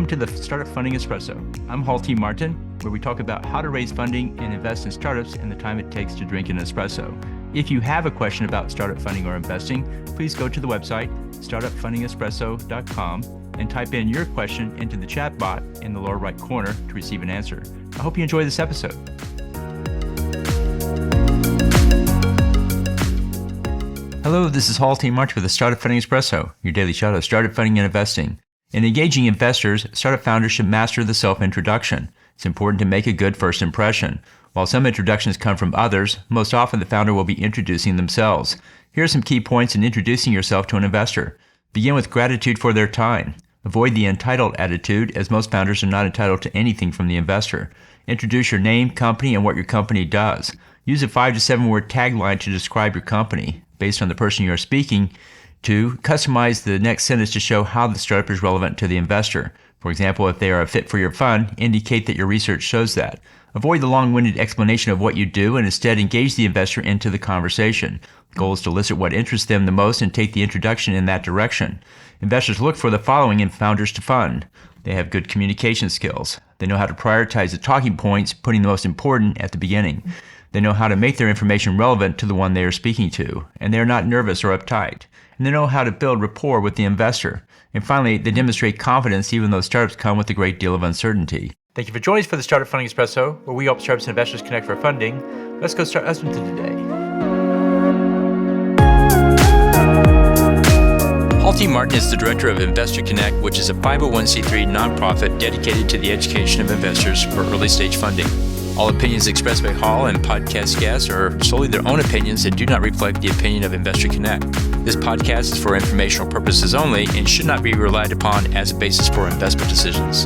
Welcome to the Startup Funding Espresso. I'm Hall T. Martin, where we talk about how to raise funding and invest in startups and the time it takes to drink an espresso. If you have a question about startup funding or investing, please go to the website, startupfundingespresso.com, and type in your question into the chat bot in the lower right corner to receive an answer. I hope you enjoy this episode. Hello, this is Hall T. Martin with the Startup Funding Espresso, your daily shot of startup funding and investing. In engaging investors, startup founders should master the self-introduction. It's important to make a good first impression. While some introductions come from others, most often the founder will be introducing themselves. Here are some key points in introducing yourself to an investor. Begin with gratitude for their time. Avoid the entitled attitude, as most founders are not entitled to anything from the investor. Introduce your name, company, and what your company does. Use a 5 to 7 word tagline to describe your company. Based on the person you are speaking to, customize the next sentence to show how the startup is relevant to the investor. For example, if they are a fit for your fund, indicate that your research shows that. Avoid the long-winded explanation of what you do and instead engage the investor into the conversation. The goal is to elicit what interests them the most and take the introduction in that direction. Investors look for the following in founders to fund. They have good communication skills. They know how to prioritize the talking points, putting the most important at the beginning. They know how to make their information relevant to the one they are speaking to, and they are not nervous or uptight. And they know how to build rapport with the investor. And finally, they demonstrate confidence even though startups come with a great deal of uncertainty. Thank you for joining us for the Startup Funding Espresso, where we help startups and investors connect for funding. Let's go start listening to today. Hall T. Martin is the director of Investor Connect, which is a 501c3 nonprofit dedicated to the education of investors for early stage funding. All opinions expressed by Hall and podcast guests are solely their own opinions and do not reflect the opinion of Investor Connect. This podcast is for informational purposes only and should not be relied upon as a basis for investment decisions.